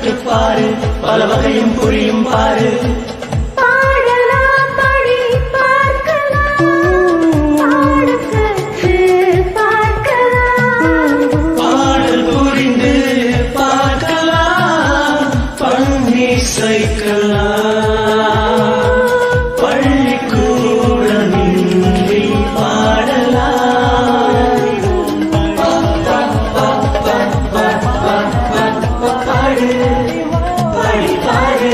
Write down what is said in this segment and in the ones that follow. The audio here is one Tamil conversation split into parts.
படித்து பாரு, பல வகையும் புரியும் பாரு. பாடல் புரிந்து பார்க்கலாம், பண்ணி சைக்கலாம், பள்ளிக்கூடம் இன்றி பாடலாம். பாடு பாடி பாடு,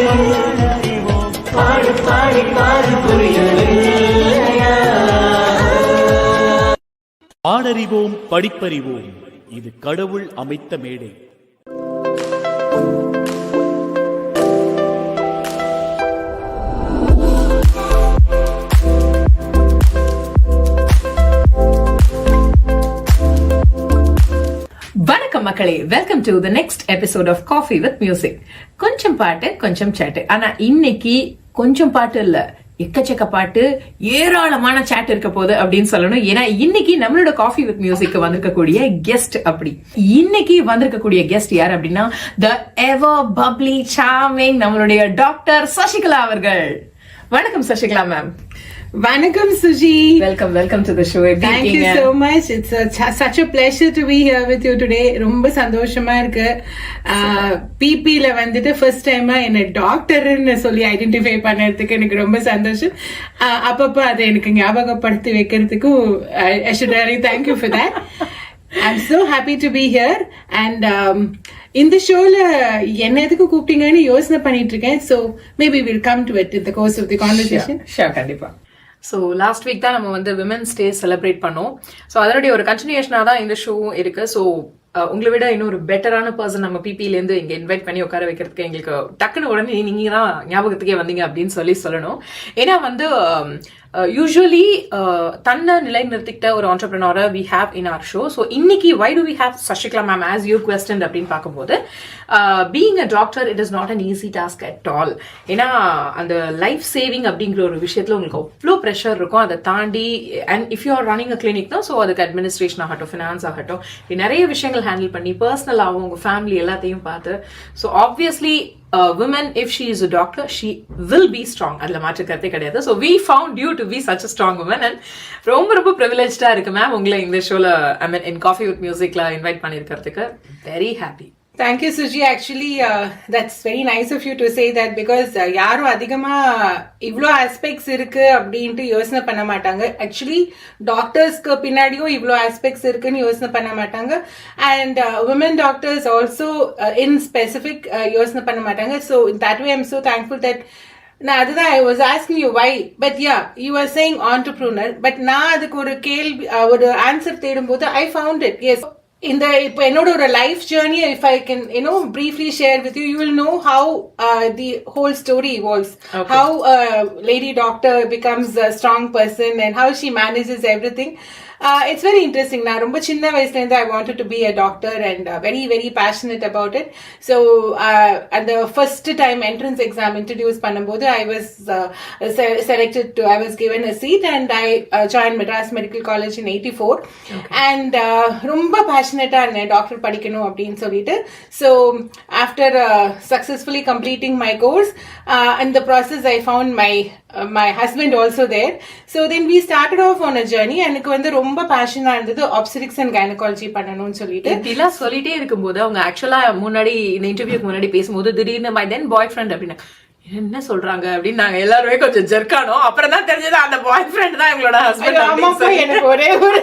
பாடு பாடி பாடு, புரியவில்லையா? பாடறிவோம் படிப்பறிவோம், இது கடவுள் அமைத்த மேடை. வணக்கம் மக்களே, welcome to the next episode of coffee with music. கொஞ்சம் பாட்டு கொஞ்சம் சாட்டு. ஆனா இன்னைக்கு கொஞ்சம் பாட்டு இல்ல, எக்கச்சக்க பாட்டு, ஏராளமான சாட் இருக்க போகுது அப்படின்னு சொல்லணும். ஏன்னா இன்னைக்கு நம்மளோட காஃபி வித் மியூசிக் வந்திருக்கக்கூடிய கெஸ்ட் அப்படி. இன்னைக்கு வந்திருக்கக்கூடிய கெஸ்ட் யார் அப்படின்னா, த எவர் பப்ளி சார்மிங் நம்மளுடைய டாக்டர் சசிகலா அவர்கள். வணக்கம் Sasikala ma'am. Vanakkam Suji. Welcome to the show. Thank you so much. It's such a pleasure to be here with you today. ரொம்ப சந்தோஷமா இருக்கு. பிபில வந்துட்டு ஃபர்ஸ்ட் டைமா என்ன டாக்டர்னு சொல்லி ஐடென்டிஃபை பண்ணதுக்கு எனக்கு ரொம்ப சந்தோஷம். அப்பப்ப அதை எனக்கு ஞாபகப்படுத்தி வைக்கிறதுக்கும் I should really thank you for that. I'm so happy to be here and இந்த ஷோல என்ன எதுக்கு கூப்பிட்டீங்கன்னு யோசனை பண்ணிட்டு இருக்கேன். So maybe we'll come to it in the course of the conversation. Sure, கண்டிப்பா. ஸோ லாஸ்ட் வீக் தான் நம்ம வந்து விமென்ஸ் டே செலிப்ரேட் பண்ணோம். ஸோ அதனுடைய ஒரு கண்டினியூஷனாக தான் இந்த ஷோவும் இருக்கு. ஸோ உங்களை விட இன்னொரு பெட்டரான பர்சன் நம்ம பிபிலேருந்து இங்கே இன்வைட் பண்ணி உட்கார வைக்கிறதுக்கு எங்களுக்கு டக்குன்னு உடனே நீங்க தான் ஞாபகத்துக்கே வந்தீங்க அப்படின்னு சொல்லணும். ஏன்னா வந்து யூஸ்வலி தன்னை நிலைநிறுத்திக்கிட்ட ஒரு ஆண்டர்பிரினரை we have in our show. So இன்னைக்கு why do we have Sasikala ma'am as you question அப்படின்னு பார்க்கும்போது, being a doctor it is not an easy task at all. ஏன்னா அந்த லைஃப் சேவிங் அப்படிங்கிற ஒரு விஷயத்துல உங்களுக்கு அவ்வளோ ப்ரெஷர் இருக்கும். அதை தாண்டி and if you are running a clinic தான், ஸோ அதுக்கு அட்மினிஸ்ட்ரேஷன் ஆகட்டும், ஃபினான்ஸ் ஆகட்டும், நிறைய விஷயங்கள் ஹேண்டில் பண்ணி பர்சனலாகவும் உங்க ஃபேமிலி எல்லாத்தையும் பார்த்து, so obviously women, if she is a doctor, she will be strong. adla maatru karthe kediyadhu. So we found you to be such a strong woman and ரொம்ப privileged ah irukku ma'am ungala in this show la, I mean in coffee with music la invite pannirukradhukku very happy. Thank you Suji. Actually that's very nice of you to say that because யாரும் அதிகமா இவ்ளோ aspects இருக்கு அப்படினு யோசனை பண்ண மாட்டாங்க. Actually டாக்டர்ஸ்க்கு பின்னாடியும் இவ்ளோ aspects இருக்குன்னு யோசனை பண்ண மாட்டாங்க. And women doctors also in specific யோசனை பண்ண மாட்டாங்க. So in that way I'm so thankful that அதுதான் I was asking you why, but yeah you were saying entrepreneur, but நான் அதுக்கு ஒரு கேள்வி ஒரு ஆன்சர் தேடும்போது I found it. Yes, இந்த இப்போ என்னோட ஒரு life journey if I can briefly share with you, you will know how the whole story evolves. Okay. How a lady doctor becomes a strong person and how she manages everything. It's very interesting. நான் ரொம்ப சின்ன வயசுல இருந்து I wanted to be a doctor and very very passionate about it. So at the first time entrance exam introduce பண்ணும்போது I was selected to, I was given a seat and I joined Madras Medical College in 84. Okay. And ரொம்ப passionate இருந்தேன் டாக்டர் படிக்கணும் அப்படின்னு சொல்லிட்டு. So after successfully completing my course, in the process I found my husband also there. So then we started off on a journey. எனக்கு வந்து ரொம்ப பேஷனா இருந்தது obstetrics and gynecology பண்ணணும்னு சொல்லிட்டு. இதெல்லாம் சொல்லிட்டே இருக்கும்போது அவங்க ஆக்சுவலா முன்னாடி இந்த இன்டர்வியூக்கு முன்னாடி பேசும்போது திடீர்னு my then boyfriend அப்படின்னு என்ன சொல்றாங்க அப்படின்னு நாங்க எல்லாருமே கொஞ்சம் ஜெர்க்கானோம். அப்புறம் தான் தெரிஞ்சது அந்த பாய் ஃப்ரெண்ட் தான் எங்களோட ஹஸ்பண்ட். எனக்கு ஒரே ஒரு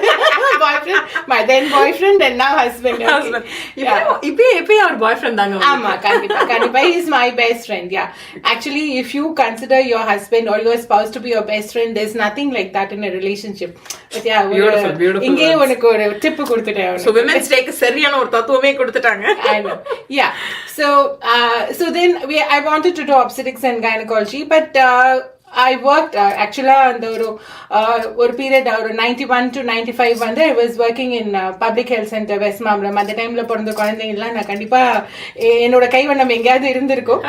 boyfriend, my then boyfriend and now husband. இப்போ அவர் பாய் ஃப்ரெண்ட் தாங்க. ஆமா, கண்டிப்பா he is my best friend. Yeah, actually if you consider your husband or your spouse to be your best friend, there's nothing like that in a relationship. But yeah, beautiful. இங்கே உனக்கு ஒரு டிப் கொடுத்துட்டேன். So women's take சரியான ஒரு தத்துவமே கொடுத்துட்டாங்க. I know. Yeah. So then I wanted to do obstetrics and gynecology, but I worked actually அந்த ஒரு பீரியட் ஒரு 91 to 95 வந்து I was working in public health center West Mamlam. அந்த டைம்ல பிறந்த குழந்தைங்கலாம் நான் கண்டிப்பா என்னோட கைவண்ணம் எங்கேயாவது இருந்திருக்கும்.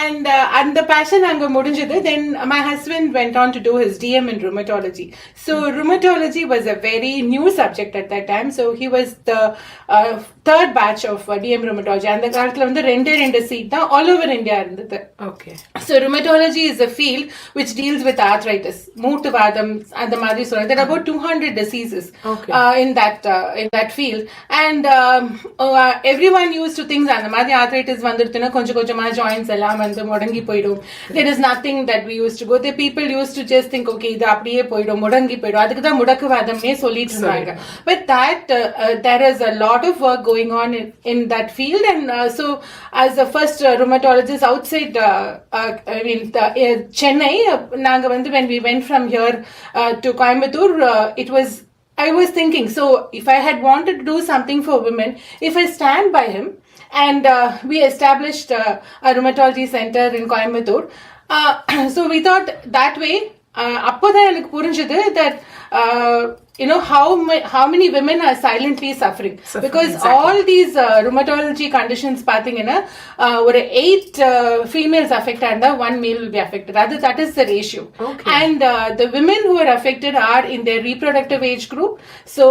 And அந்த passion அங்க முடிஞ்சது. Then my husband went on to do his DM in rheumatology. So rheumatology was a very new subject at that time. So he was the third batch of DM rheumatology. அந்த காலத்துல வந்து ரெண்டு சீட் தான் all over India இருந்தது. Okay. So rheumatology is a field which deals with arthritis, மூட்டு வாதம் அந்த மாதிரி சொல்றாங்க. There are about 200 diseases in that field, and everyone used to think அந்த மாதிரி arthritis வந்துருச்சுனா கொஞ்சமா joints எல்லாம் வந்து முடங்கி போய்டும். There is nothing that we used to go. The people used to just think okay இது அப்படியே போய்டும் முடங்கி போய்டும். அதுக்கு தான் முடக்கு வாதம்னே சொல்லிட்டு இருந்தாங்க. But that there is a lot of work going on in that field, and so as the first rheumatologist outside I mean Chennai, naanga vandu when we went from here to Coimbatore, I was thinking, so if I had wanted to do something for women, if I stand by him and we established a rheumatology center in Coimbatore, so we thought that way appoda enak purinjadu that how many women are silently suffering because exactly. All these rheumatology conditions pathina or 8 females affected and 1 male will be affected. That is the ratio. Okay. And the women who are affected are in their reproductive age group. So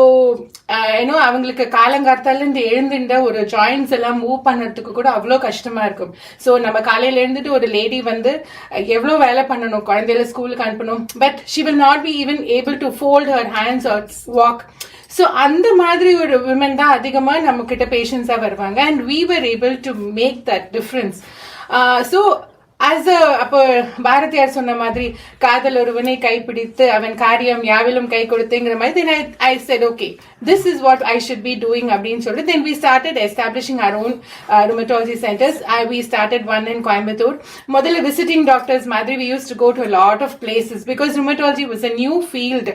avangalukku kaalangarthal inda elundinda or joints ella move pannadhukku kuda avlo kashthama irukum. So nama kalayila elundittu or lady vandu evlo vela pannanom kulandhaila school ku anupanum, but she will not be even able to fold her hands or walk. So அந்த மாதிரி ஒரு women தான் அதிகமா நம்ம கிட்ட பேஷண்ட்ஸா வருவாங்க, and we were able to make that difference. So as அப்போ பாரதியார் சொன்ன மாதிரி காதல் ஒருவனை கைப்பிடித்து அவன் காரியம் யாவிலும் கை கொடுத்துங்கிற மாதிரி, then I said okay, this is what I should be doing அப்படின்னு சொல்லிட்டு then we started establishing our own rheumatology centers. We started one in Coimbatore. முதல்ல visiting doctors மாதிரி we used to go to a lot of places because rheumatology was a new field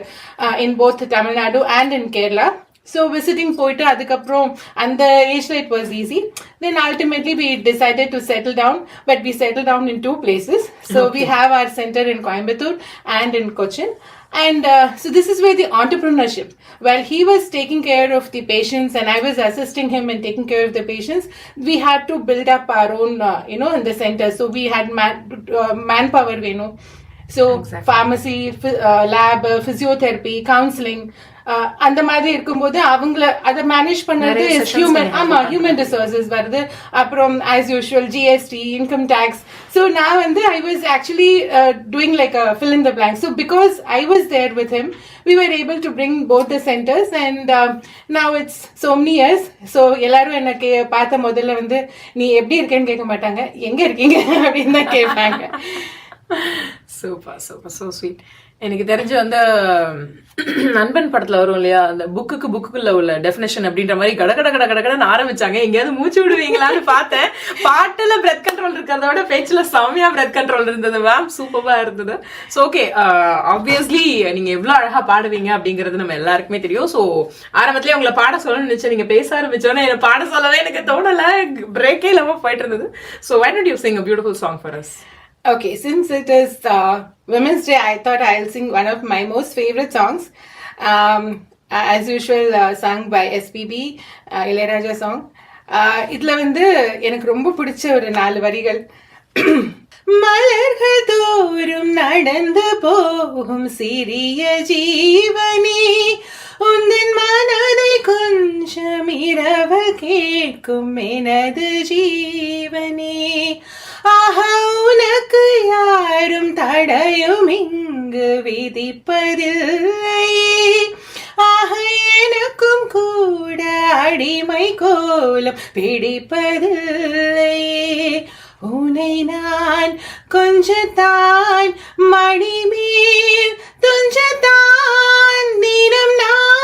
in both Tamil Nadu and in Kerala. So visiting போயிட்டு அதுக்கப்புறம் அந்த ஏஜ்ல it was easy. Then ultimately we decided to settle down, but we settled down in 2 places. So okay. We have our center in Coimbatore and in Cochin. And so this is where the entrepreneurship, while he was taking care of the patients and I was assisting him in taking care of the patients, we had to build up our own in the center. So we had manpower, so exactly. Pharmacy, lab, physiotherapy, counseling, அந்த மாதிரி இருக்கும்போது அவங்கள அதை மேனேஜ் பண்ணது ஹியூமன் ரிசோர்சஸ் வருது. அப்புறம் as usual GST, income tax. So நான் வந்து I was actually doing like a fill in the blank. So because I was there with him, we were able to bring both the centers, and now it's so many years. So எல்லாரும் எனக்கு பார்த்த முதல்ல வந்து நீ எப்படி இருக்கேன்னு கேட்க மாட்டாங்க, எங்க இருக்கீங்க அப்படின்னு தான் கேட்பாங்க. Super super, so sweet. எனக்கு தெரிஞ்சு வந்து நண்பன் படத்துல வரும் இல்லையா, அந்த புக்குக்குள்ள உள்ள டெஃபினேஷன் அப்படின்ற மாதிரி கடன்னு ஆரம்பிச்சாங்க. எங்கேயாவது மூச்சு விடுவீங்களான்னு பார்த்தேன். பாட்டுல பிரெத் கண்ட்ரோல் இருக்கிறதோட பேச்சுல செம்மையா பிரெத் கண்ட்ரோல் இருந்தது மேம், சூப்பரா இருந்தது. ஸோ ஓகே, ஆப்வியஸ்லி நீங்க எவ்வளவு அழகா பாடுவீங்க அப்படிங்கிறது நம்ம எல்லாருக்குமே தெரியும். ஸோ ஆரம்பத்திலேயே உங்களை பாட சொல்லணும்னு நினைச்சேன், நீங்க பேச ஆரம்பிச்சோன்னா என்ன பாட சொல்லவே எனக்கு தோணல, பிரேக்கே இல்லாம போயிட்டு இருந்தது. So why don't you sing a beautiful song for us? Okay, since it is Women's Day, I thought I'll sing one of my most favorite songs. As usual, sung by SPB, Ilayaraja song. இதுல வந்து எனக்கு ரொம்ப பிடிச்ச ஒரு 4 வரிகள். மலர்கள் தோறும் நடந்து போகும் சிறிய ஜீவனே, உந்தன் மனதை கொஞ்சம் இரவு கேட்கும் எனது ஜீவனே, ஆஹா உனக்கு யாரும் தடையும் இங்கு விதிப்பதில்லை, ஆக எனக்கும் கூட அடிமை கோலம் பிடிப்பதில்லை, உன்னை நான் கொஞ்சத்தான் மணிமேல் துஞ்சத்தான் தினம் நான்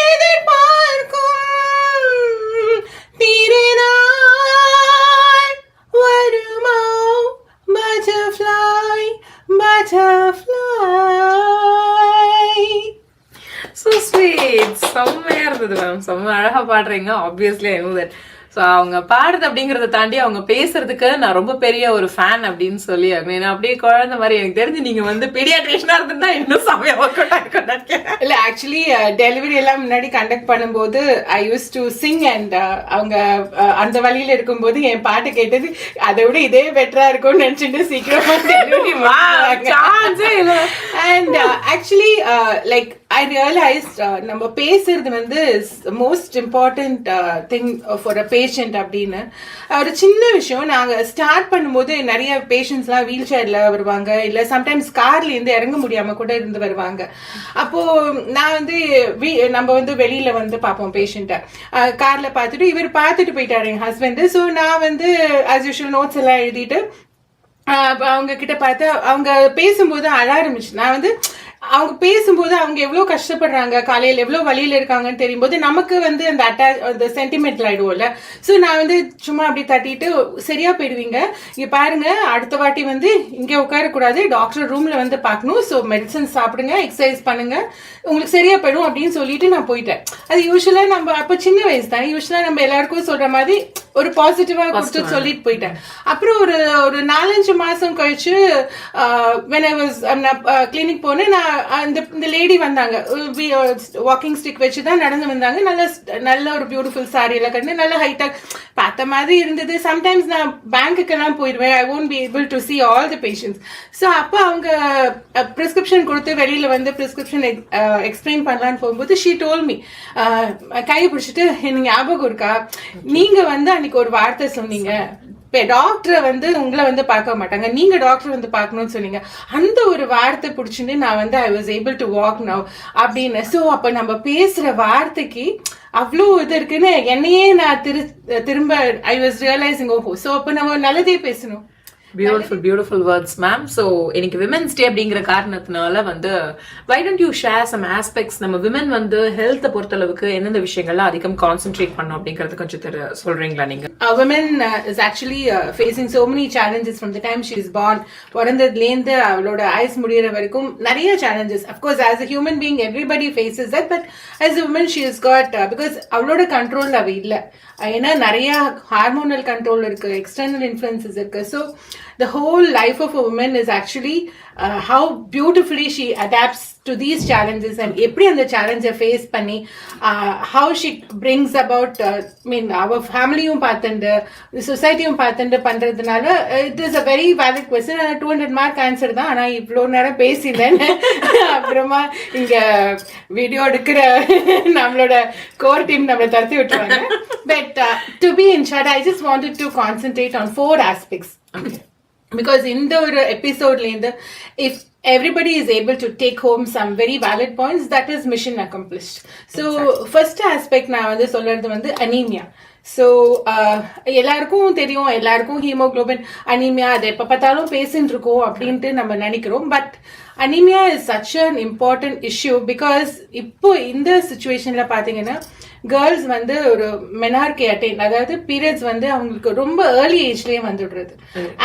எதிர்பார்க்கும் திருநாள் வருமோ, butterfly, butterfly. So sweet, செம்மையா இருந்தது மேம், செம்ம அழகா பாடுறீங்க. Obviously I know that. So அவங்க பாடுறது அப்படிங்கறத தாண்டி அவங்க பேசுறதுக்கு நான் ரொம்ப பெரிய ஒரு ஃபேன் அப்படின்னு சொல்லி அப்படியே குழந்தை மாதிரி எனக்கு தெரிஞ்சு நீங்க வந்து பீடியாட்ரிஷனா இருந்தா இன்னும் சமயம் ஒர்க் அவுட் ஆகிக்கொண்டாங்க. இல்ல ஆக்சுவலி டெலிவரி எல்லாம் முன்னாடி கண்டக்ட் பண்ணும்போது ஐ யூஸ் டு சிங் அண்ட் அவங்க அந்த வழியில இருக்கும்போது என் பாட்டு கேட்டது அதை விட இதே பெட்டரா இருக்கும்னு நினைச்சிட்டு சீக்கிரமா delivery and actually like I realized நம்ம பேசுறது வந்து most important thing for a patient அப்படின்னு. ஒரு சின்ன விஷயம், நாங்கள் ஸ்டார்ட் பண்ணும்போது நிறைய பேஷண்ட்ஸ்லாம் வீல் சேர்ல வருவாங்க, இல்லை சம்டைம்ஸ் கார்ல இருந்து இறங்க முடியாம கூட இருந்து வருவாங்க. அப்போ நான் வந்து நம்ம வந்து வெளியில வந்து பார்ப்போம் பேஷண்ட்டை, கார்ல பார்த்துட்டு இவர் பார்த்துட்டு போயிட்டாரு என் ஹஸ்பண்ட். ஸோ நான் வந்து ஆஸ் யூஷுவல் நோட்ஸ் எல்லாம் எழுதிட்டு அவங்க கிட்ட பார்த்து அவங்க பேசும்போது அழ ஆரம்பிச்சு. நான் வந்து அவங்க பேசும்போது அவங்க எவ்வளவு கஷ்டப்படுறாங்க, காலையில் எவ்வளவு வழியில இருக்காங்கன்னு தெரியும் போது நமக்கு வந்து அந்த அந்த சென்டிமெண்டல் ஆயிடுவோம்ல. ஸோ நான் வந்து சும்மா அப்படி தட்டிட்டு சரியா போயிடுவீங்க, இங்க பாருங்க அடுத்த வாட்டி வந்து இங்க உட்காரக்கூடாது, டாக்டர் ரூம்ல வந்து பார்க்கணும், ஸோ மெடிசன் சாப்பிடுங்க, எக்ஸசைஸ் பண்ணுங்க, உங்களுக்கு சரியா போயிடும் அப்படின்னு சொல்லிட்டு நான் போயிட்டேன். அது யூஸ்வலா நம்ம அப்ப சின்ன வயசு தான், யூஸ்வலா நம்ம எல்லாருக்கும் சொல்ற மாதிரி ஒரு பாசிட்டிவா கொடுத்து சொல்லிட்டு போயிட்டேன். அப்புறம் ஒரு 4-5 மாசம் கழிச்சு when I was கிளினிக் போனேன். நான் இந்த லேடி வந்தாங்க, வாக்கிங் ஸ்டிக் வச்சுதான் நடந்து வந்தாங்க. நல்ல ஒரு பியூட்டிஃபுல் சாரி எல்லாம் கட்டு நல்ல ஹைட்டா பார்த்த மாதிரி இருந்தது. சம்டைம்ஸ் நான் பேங்க்குக்கு எல்லாம் போயிடுவேன், ஐ won't be able to see all the patients. So அப்போ அவங்க பிரிஸ்கிரிப்ஷன் கொடுத்து வெளியில வந்து பிரிஸ்கிரிப்ஷன் எக்ஸ்பிளைன் பண்ணலான்னு போகும்போது she told me, கையை பிடிச்சிட்டு எனக்கு ஞாபகம் இருக்கா, நீங்க வந்து அன்னைக்கு ஒரு வார்த்தை சொன்னீங்க, டாக்டரை வந்து உங்களை வந்து பார்க்க மாட்டாங்க, நீங்க டாக்டர் வந்து பார்க்கணும்னு சொன்னீங்க, அந்த ஒரு வார்த்தை பிடிச்சிட்டு நான் வந்து I was able to walk now அப்படின்னு. ஸோ அப்ப நம்ம பேசுற வார்த்தைக்கு அவ்வளோ இது இருக்குன்னு என்னையே நான் திரும்ப ஐ வாஸ் ரியலைசிங், ஓஹோ, ஸோ அப்ப நம்ம நல்லதே பேசணும். Beautiful words ma'am. ஸோ இன்னைக்கு விமென்ஸ் டே அப்படிங்கிற காரணத்தினால வந்து why don't you share some aspects, நம்ம விமன் வந்து ஹெல்த்தை பொறுத்தளவுக்கு எந்தெந்த விஷயங்கள்லாம் அதிகம் கான்சென்ட்ரேட் பண்ணோம் அப்படிங்கறது கொஞ்சம் சொல்றீங்களா நீங்க? Women is actually facing so many challenges from the time she is born. பிறந்ததுலேருந்து அவளோட ஆயுஸ் முடிகிற வரைக்கும் நிறைய challenges. Of course, as a human being, everybody faces that, but as a woman, she has got because அவளோட கண்ட்ரோல் அவ இல்லை, ஏன்னா நிறைய ஹார்மோனல் கண்ட்ரோல் இருக்கு, எக்ஸ்டர்னல் இன்ஃப்ளூயன்சஸ் இருக்கு. So the whole life of a woman is actually how beautifully she adapts to these challenges and எப்படி அந்த challenge face பண்ணி how she brings about I mean our familyயும் பார்த்துண்டு சொசைட்டியும் பார்த்துண்டு பண்றதுனால it is a very valid question. 200 mark answer தான், ஆனா இவ்வளோ நேரம் பேசினேன். அப்புறமா இங்க வீடியோ எடுக்கிற நம்மளோட கோர் டீம் நம்மளை தடுத்து விட்டுருவாங்க. But to be in short, I just wanted to concentrate on 4 aspects. Okay. Because in the episode, if everybody is able to take home some very valid points, that is mission accomplished. So exactly. First aspect நான் வந்து சொல்றது வந்து anemia. ஸோ எல்லாருக்கும் தெரியும், எல்லாருக்கும் ஹீமோக்ளோபின் அனீமியா அது எப்போ பார்த்தாலும் பேசிட்டு இருக்கோம் அப்படின்ட்டு நம்ம நினைக்கிறோம். But anaemia is such an important issue because இப்போ இந்த சுச்சுவேஷன்ல பார்த்தீங்கன்னா கேர்ள்ஸ் வந்து ஒரு மெனார்கி அட்டைன், அதாவது பீரியட்ஸ் வந்து அவங்களுக்கு ரொம்ப ஏர்லி ஏஜ்லயே வந்துடுறது.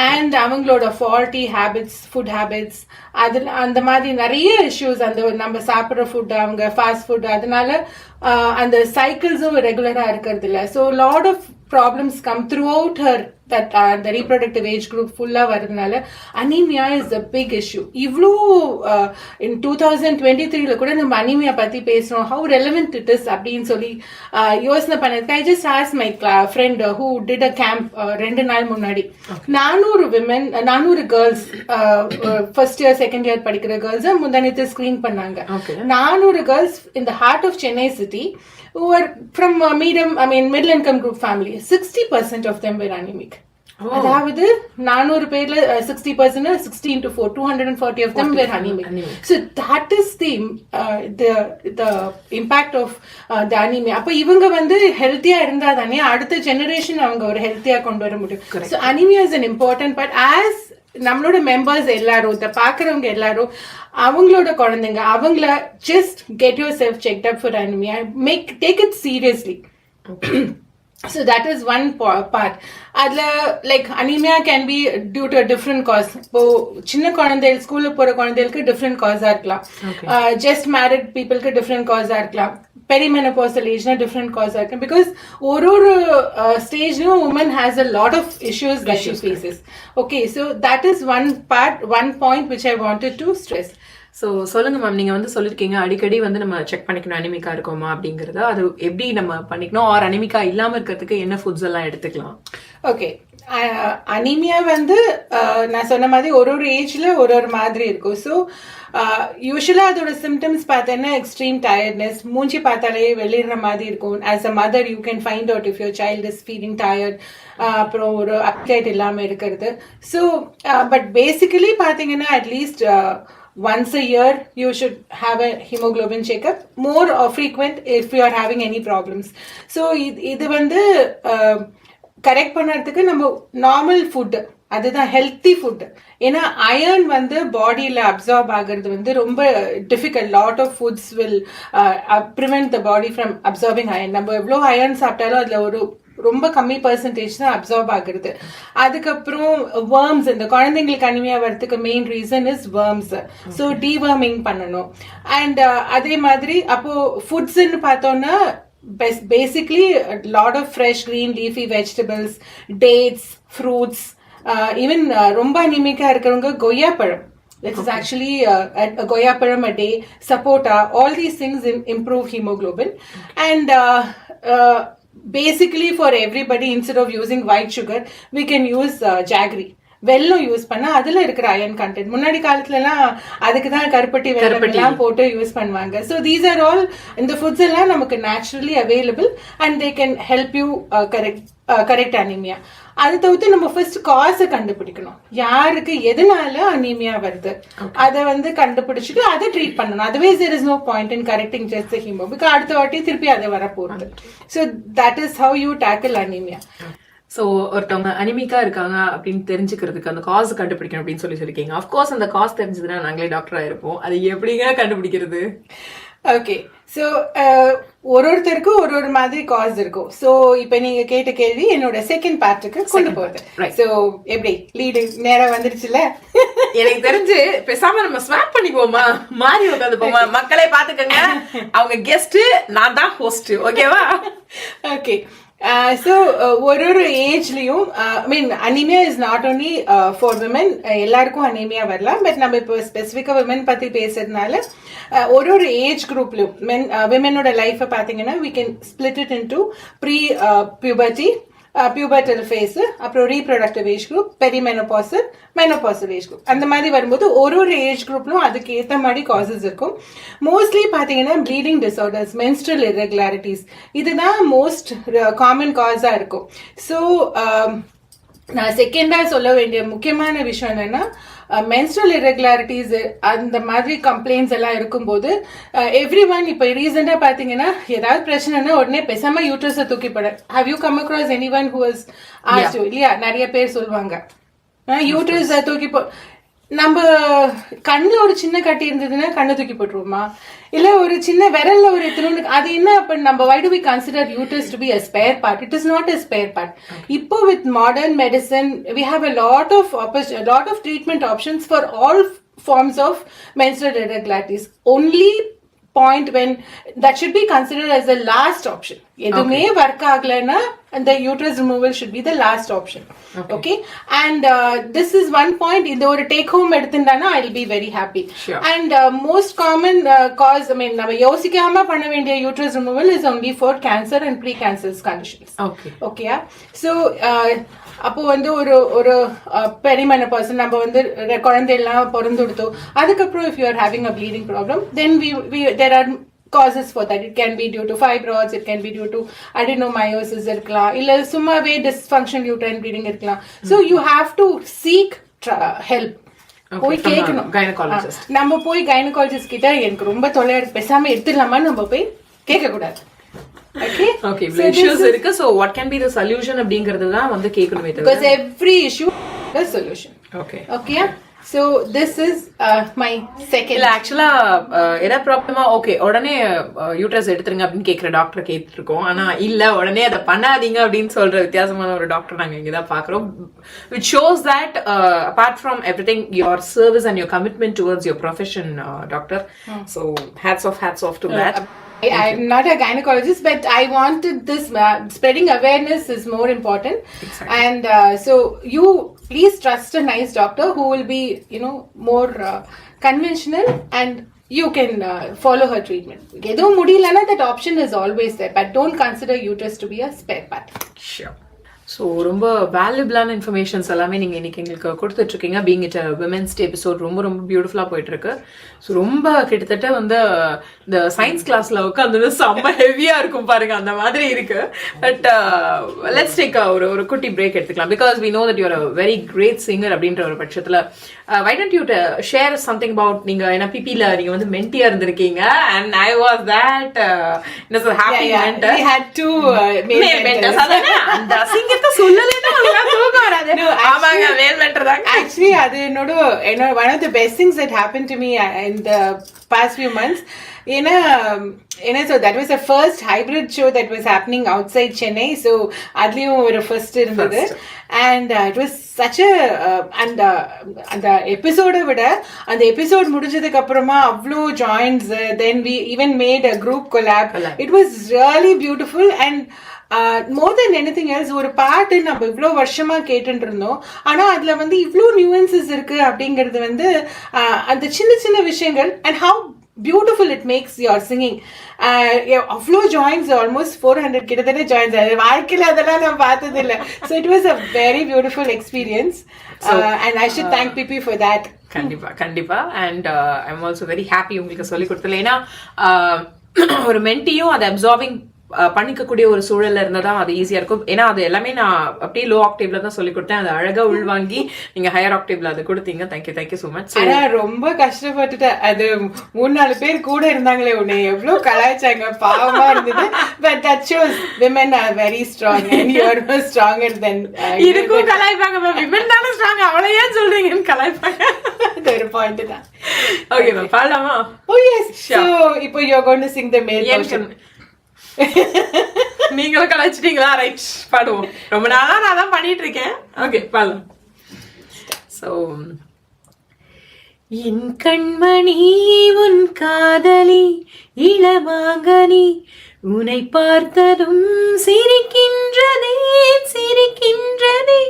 அண்ட் அவங்களோட ஃபால்ட்டி ஹேபிட்ஸ், ஃபுட் ஹேபிட்ஸ், அதில் அந்த மாதிரி நிறைய இஷ்யூஸ், அந்த நம்ம சாப்பிட்ற ஃபுட், அவங்க ஃபாஸ்ட் ஃபுட், அதனால அந்த சைக்கிள்ஸும் ரெகுலரா இருக்கிறது இல்லை. So lot of problems come throughout her that the reproductive age group fulla varudnala anemia is a big issue. Ivlo in 2023 la kuda nam anemia patti pesrom, how relevant it is appdin solli yosna panadhu. I just asked my friend who did a camp 2 naal munnadi 400 women 400 girls first year second year padikira girls mundanithu screen pannanga. 400 girls in the heart of Chennai city who were from middle income group family. 60% of them were anemic. அதாவது 400 பேர்ல 60%, 60 into 4, 240 of them were anemic. So that is the impact of the anemia. அப்ப இவங்க வந்து ஹெல்த்தியா இருந்தா தானே அடுத்த ஜெனரேஷன் அவங்க ஒரு ஹெல்த்தியா கொண்டு வர முடியும். So anemia is an important part. As நம்மளோட மெம்பர்ஸ் எல்லாரும், இதை பாக்குறவங்க எல்லாரும், அவங்களோட குழந்தைங்க, அவங்கள just get yourself checked up for anemia. Take it seriously. So that is one part. அதுல like anemia can be due to a different cause. இப்போ சின்ன குழந்தைகள், ஸ்கூலுக்கு போற குழந்தைகளுக்கு டிஃப்ரெண்ட் காஸா இருக்கலாம், just married peopleக்கு டிஃப்ரெண்ட் காஸா இருக்கலாம், பெரிமெனோபாசல் ஏஜ்னா டிஃப்ரெண்ட் காஸ் இருக்கு பிகாஸ் ஒரு ஸ்டேஜ்லயும் woman has a lot of issues that she faces. Okay, so that is one point which I wanted to stress. So சொல்லுங்க மேம், நீங்க வந்து சொல்லிருக்கீங்க அடிக்கடி வந்து நம்ம செக் பண்ணிக்கணும் அனிமிக்கா இருக்கோமா அப்படிங்கறத. அது எப்படி நம்ம பண்ணிக்கணும், ஆர் அனிமிக்கா இல்லாம இருக்கிறதுக்கு என்ன ஃபுட்ஸ் எல்லாம் எடுத்துக்கலாம்? ஓகே, அனிமியா வந்து நான் சொன்ன மாதிரி ஒரு ஏஜ்ல ஒரு மாதிரி இருக்கும். ஸோ யூஸ்வலா அதோட சிம்டம்ஸ் பார்த்தேன்னா எக்ஸ்ட்ரீம் டயர்ட்னஸ், மூஞ்சி பார்த்தாலே வெளியிடுற மாதிரி இருக்கும். As a mother you can find out if your child is feeling tired, அப்புறம் ஒரு அப்டைட் இல்லாமல் இருக்கிறது. ஸோ பட் பேசிக்கலி பார்த்தீங்கன்னா at least once a year you should have a hemoglobin checkup, more frequent if you are having any problems. So இது வந்து கரெக்ட் பண்ணுறதுக்கு நம்ம நார்மல் ஃபுட், அதுதான் ஹெல்த்தி ஃபுட். ஏன்னா அயர்ன் வந்து பாடியில் அப்சார்ப் ஆகிறது வந்து ரொம்ப difficult. Lot of foods will prevent the body from absorbing iron. நம்ம எவ்வளோ அயர்ன் சாப்பிட்டாலும் அதில் ஒரு ரொம்ப கம்மி பர்சன்டேஜ் தான் அப்சார்ப் ஆகுறது. அதுக்கப்புறம் வேர்ம்ஸ், இந்த குழந்தைங்களுக்கு அனிமியா வரதுக்கு main reason is worms. So deworming பண்ணணும். அண்ட் அதே மாதிரி அப்போ ஃபுட்ஸ்ன்னு பார்த்தோம்னா basically a lot of fresh green leafy vegetables, dates, fruits, even ரொம்ப அனிமிக்கா இருக்கிறவங்க கொய்யாப்பழம், this is actually a goyaparam a day, sapota, all these things improve hemoglobin. And basically for everybody, instead of using white sugar we can use jaggery, வெல்லம் யூஸ் பண்ணா அதுல இருக்கிற அயன் கண்டென்ட். முன்னாடி காலத்துல எல்லாம் அதுக்கு தான் கருப்பட்டி வெல்லம் எல்லாம் போட்டு யூஸ் பண்ணுவாங்க. ஸோ தீஸ் ஆர் ஆல், இந்த ஃபுட்ஸ் எல்லாம் நமக்கு naturally available and they can help you correct anaemia. அதை தவிர்த்து நம்ம ஃபர்ஸ்ட் காசை கண்டுபிடிக்கணும், யாருக்கு எதனால அனீமியா வருது அதை வந்து கண்டுபிடிச்சிட்டு அதை ட்ரீட் பண்ணணும். Otherwise there is no point in correcting just the ஹீமோபிக். அடுத்த வாட்டி திருப்பி அதை வரப்போகுது. So that is how you tackle anaemia. So ஒருத்தவங்க அனிமிக்கா இருக்காங்க அப்படின்னு தெரிஞ்சுக்கிறதுக்கு அந்த காசு கண்டுபிடிக்கணும் அப்படின்னு சொல்லியிருக்கீங்க. அஃப்கோர்ஸ் அந்த காசு தெரிஞ்சதுன்னா நாங்களே டாக்டரா இருப்போம். அது எப்படிங்க கண்டுபிடிக்கிறது? ஓகே, ஸோ ஒருத்தருக்கும் ஒரு மாதிரி காஸ் இருக்கும். ஸோ இப்போ நீங்க கேட்ட கேள்வி என்னோட செகண்ட் பார்ட்டுக்கு கொண்டு போகுது. ஸோ எப்படி லீடு நேரம் வந்துருச்சுல? எனக்கு தெரிஞ்சு பேசாம நம்ம ஸ்வாப் பண்ணிக்குவோமா, மாறி உட்காந்து போமா. மக்களே பாத்துக்கங்க, அவங்க கெஸ்ட், நான் தான் ஹோஸ்ட். ஓகேவா? ஓகே, ஸோ ஒரு ஏஜ்லயும் mean anaemia is not only for women, எல்லாருக்கும் அனீமியா வரலாம். பட் நம்ம இப்போ ஸ்பெசிஃபிக்கா விமென் பத்தி பேசுறதுனால ஒரு ஏஜ் குரூப்லயும் விமெனோட லைஃப் பாத்தீங்கன்னா we can split it into pre-puberty, pubertal phase, அப்புறம் reproductive age group, perimenopause, menopausal age group. அந்த மாதிரி வரும்போது ஒரு ஏஜ் குரூப்லும் அதுக்கு ஏற்ற மாதிரி காசஸ் இருக்கும். மோஸ்ட்லி பார்த்தீங்கன்னா ப்ளீடிங் டிசார்டர்ஸ், menstrual irregularities, இதுதான் மோஸ்ட் காமன் காஸா இருக்கும். ஸோ நான் செகண்டா சொல்ல வேண்டிய முக்கியமான விஷயம் என்னன்னா, menstrual irregularities அந்த மாதிரி கம்ப்ளைண்ட்ஸ் எல்லாம் இருக்கும்போது எவ்ரி ஒன் இப்போ ரீசெண்டா பாத்தீங்கன்னா ஏதாவது பிரச்சனைனா உடனே பேசாம யூட்ரஸை தூக்கி போட. How you come across any one who has asked you? இல்லையா, நிறைய பேர் சொல்லுவாங்க யூட்ரஸ் தூக்கி போ. நம்ம கண்ணுல ஒரு சின்ன கட்டி இருந்ததுன்னா கண்ணை தூக்கி போட்டுருவோமா? இல்ல ஒரு சின்ன விரல்ல ஒரு எத்தனை, அது என்ன? அப்ப நம்ம why do we consider uterus to be a spare part? It is not a spare part. இப்போ with modern medicine we have a lot of treatment options for all forms of menstrual irregularities. Only point when that should be considered as the last option. எதுமே work ஆகலனா the uterus removal should be the last option. Okay, and this is one point. இந்த ஒரு take home எடுத்துட்டானா I'll be very happy. Sure. And most common cause, I mean நம்ம யோசிக்காம பண்ண வேண்டிய uterus removal is only for cancer and pre-cancerous conditions. Okay. Okay, so அப்போ வந்து ஒரு பெரிமெனோபாஸ் நம்ம வந்து குழந்தை எல்லாம் பிறந்து கொடுத்தோம், அதுக்கப்புறம் if you are having a bleeding problem, then we there are causes for that. It can be due to fibroids, it can be due to adenomyosis இருக்கலாம், இல்ல சும்மாவே dysfunctional uterine bleeding இருக்கலாம். So you have to seek help. போய் கேட்கணும் கைனகாலஜிஸ்ட். நம்ம போய் கைனகாலஜிஸ்ட் கிட்ட எனக்கு ரொம்ப தொலையா இருக்கு பேசாம எடுத்துடலாமா நம்ம போய் கேட்க கூடாது. Okay, issues இருக்கு. So what can be the solution அப்படிங்கிறது தான் வந்து கேட்கணுமே தவிர, because every issue has a solution. Okay, so this is my second. இல்ல ஆக்சுவலா என்ன ப்ராப்ளமா ஓகே உடனே யூட்ரஸ் எடுத்துருங்க அப்படின்னு கேட்கிற டாக்டர் கேட்டிருக்கோம். ஆனா இல்ல உடனே அதை பண்ணாதீங்க அப்படின்னு சொல்ற வித்தியாசமான ஒரு டாக்டர் நாங்க இங்கதான் பாக்குறோம். which shows that apart from everything, your service and your commitment towards your profession, doctor. So hats off to that. I'm not a gynecologist, but I wanted this spreading awareness is more important. Exactly. And so you please trust a nice doctor who will be, more conventional, and you can follow her treatment. Edho mudiyalana, that option is always there, but don't consider uterus to be a spare part. Sure. So ரொம்ப வேல்யூபிளான இன்ஃபர்மேஷன்ஸ் எல்லாமே நீங்கள் இன்றைக்கி எங்களுக்கு கொடுத்துட்ருக்கீங்க. Being it women's day episode ரொம்ப ரொம்ப பியூட்டிஃபுல்லாக போயிட்டுருக்கு. ஸோ ரொம்ப கிட்டத்தட்ட வந்து இந்த சயின்ஸ் கிளாஸில் உட்காந்து செம்ம ஹெவியாக இருக்கும் பாருங்க, அந்த மாதிரி இருக்குது. பட் லெட்ஸ் டேக் ஒரு குட்டி பிரேக் எடுத்துக்கலாம். Because we know that you're a very great singer அப்படின்ற ஒரு பட்சத்தில் why don't you share something about நீங்கள் ஏன்னா பிபியில் நீங்கள் வந்து மென்ட்டியாக இருந்திருக்கீங்க. And I was that happy mentor. We had two male mentors. அந்த சிங்கத்தை சொல்லலைன்னா தூக்கம் வராது. ஆமாங்க, மேல் மென்டர் தாங்க. Actually, அது என்னோட one of the best things that happened to me in the past few months. So that was the first hybrid show that was happening outside Chennai. So adliyum ஒரு first இருந்தது. And it was such a அந்த எபிசோட விட அந்த எபிசோட் முடிஞ்சதுக்கு அப்புறமா அவ்வளோ joints, then we even made a group collab. It was really beautiful. And more than anything else, ஒரு பாட்டு நம்ம இவ்வளோ வருஷமா கேட்டுட்டு இருந்தோம், ஆனா அதுல வந்து இவ்வளோ நியூவன்சஸ் இருக்கு அப்படிங்கிறது வந்து அந்த சின்ன சின்ன விஷயங்கள், and how beautiful it makes your singing. அவ்வளோ ஜாயின்ஸ், ஆல்மோஸ்ட் 400 கிட்டத்தட்ட ஜாயின்ஸ். வாழ்க்கையில் அதெல்லாம் நான் பார்த்தது இல்லை. So it was a very beautiful experience, and I should thank BB for that. கண்டிப்பா. And I am also very happy உங்களுக்கு சொல்லி கொடுத்தல. ஏன்னா ஒரு மென்ட்டியும் அதை அப்சார்பிங் பண்ணிக்கக்கூடிய ஒரு சூழல்ல இருந்தா அது ஈஸியா இருக்கும். ஏன்னா அது எல்லாமே நான் அப்படியே லோ ஆக்டேவ்ல தான் சொல்லி கொடுத்தேன். அது அழகா உள்வாங்கி நீங்க ஹையர் ஆக்டேவ்ல அது கொடுத்தீங்க. Thank you so much. ஆனா ரொம்ப கஷ்டப்பட்டுட்டேன். அது 3-4 பேர் கூட இருந்தாங்களே, உன்னை எவ்வளவு கலாய்ச்சாங்க, பாவமா இருந்தது. But that shows women are very strong and you are more stronger than இதுக்கும் கலாய்ப்பாங்க. women தான ஸ்ட்ராங், அவளை ஏன் சொல்றீங்கன்னு கலாய்ப்பாங்க. அது ஒரு பாயிண்ட் தான். ஓகே மேம், பாடலாமா? Oh yes. So இப்போ you are going to sing the male portion. நீங்களும் கலாய்ச்சிட்டீங்களா? ரைட், பாடுவோம். ரொம்ப நாளா நான் தான் பண்ணிட்டு இருக்கேன். ஓகே, பாடலாம். சோ என் கண்மணி உன் காதலி இளமாங்கனி உன்னை பார்த்ததும் சிரிக்கின்றதே சிரிக்கின்றதே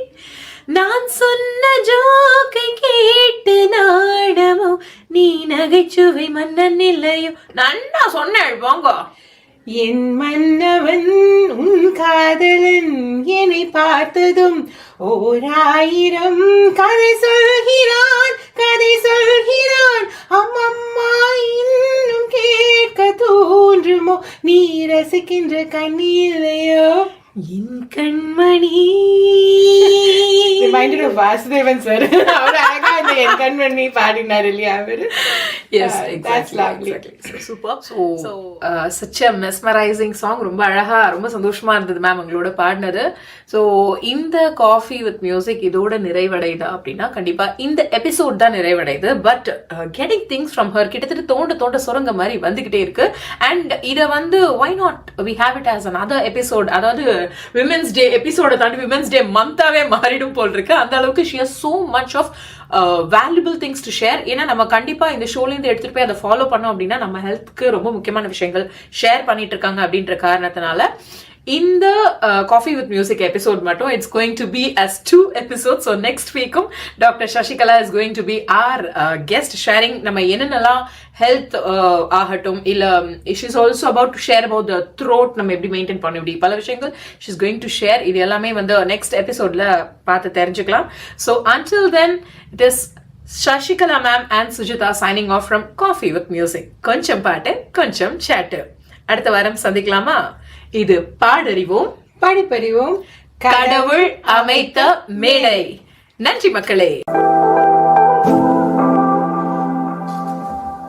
நான் சொன்ன ஜோக்கை கேட்டு நாடமோ நீ நகைச்சுவை மன்னன் இல்லையோ. நன்னா சொன்னேன், வாங்க. என் மன்னவன் உன் காதலன் என்னை பார்த்ததும் 1000 கதை சொல்கிறான் அம்மம்மா இன்னும் கேட்க தோன்றுமோ நீ ரசிக்கின்ற கண்ணிலையோ என் கண்மணி. Reminded of Vasudevan sir. அவர் அழகா இந்த என் கண்மணி பாடினார் இல்லையா அவரு? Yes, that's lovely. So superb. So such a mesmerizing song. ரொம்ப அழகா, ரொம்ப சந்தோஷமா இருந்தது மேம் உங்களோட பாடினது. ஸோ இந்த காஃபி வித் மியூசிக் இதோட நிறைவடையுதா அப்படின்னா கண்டிப்பா இந்த எபிசோட் தான் நிறைவடையுது. But getting things from her கிட்டத்தட்ட தோண்ட சுரங்க மாதிரி வந்துகிட்டே இருக்கு. அண்ட் இதை வந்து why not we have it as another episode. அதாவது விமென்ஸ் டே எபிசோட தாண்டி விமென்ஸ் டே மந்தாவே மாறிடும் போல் இருக்கு. அந்த அளவுக்கு she has so much of valuable things to share. ஏன்னா நம்ம கண்டிப்பா இந்த ஷோல இருந்து எடுத்துட்டு போய் அதை ஃபாலோ பண்ணோம் அப்படின்னா நம்ம ஹெல்த்க்கு ரொம்ப முக்கியமான விஷயங்கள் ஷேர் பண்ணிட்டு இருக்காங்க அப்படின்ற காரணத்தினால இந்த காஃபி வித் மியூசிக் எபிசோட் மட்டும் it's going to be as 2 episodes. So next வீக்கும் doctor Sasikala is going to be our guest sharing. நம்ம என்னென்னலாம் ஹெல்த் ஆகட்டும், இல்லை she's also about to share about the throat, நம்ம எப்படி மெயின்டைன் பண்ண இப்படி பல விஷயங்கள் ஷீஸ் கோயிங் டு ஷேர். இது எல்லாமே வந்து நெக்ஸ்ட் எபிசோட்ல பார்த்து தெரிஞ்சுக்கலாம். So until then it is Sashikala ma'am and Sujita signing off from Coffee with Music. கொஞ்சம் பாட்டு கொஞ்சம் சாட்டு. அடுத்த வாரம் சந்திக்கலாமா? இது பாடறிவோம் படிப்பறிவோம் கடவுள் அமைத்த மேடை. நன்றி மக்களே.